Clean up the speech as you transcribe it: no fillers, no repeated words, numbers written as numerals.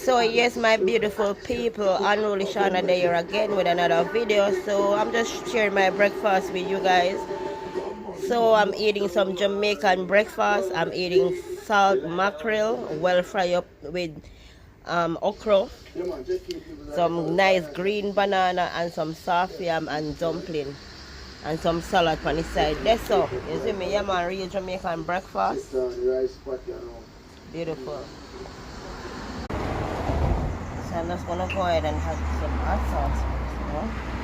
So yes, my beautiful people, Unruly Shana there again with another video. So I'm just sharing my breakfast with you guys. So I'm eating some Jamaican breakfast. I'm eating salt mackerel, well fried up with okra, some nice green banana and some soft yam and dumpling and some salad on the side. That's so. You see me, yeah man, real Jamaican breakfast. Beautiful. So I'm just gonna go ahead and have some hot sauce, you know.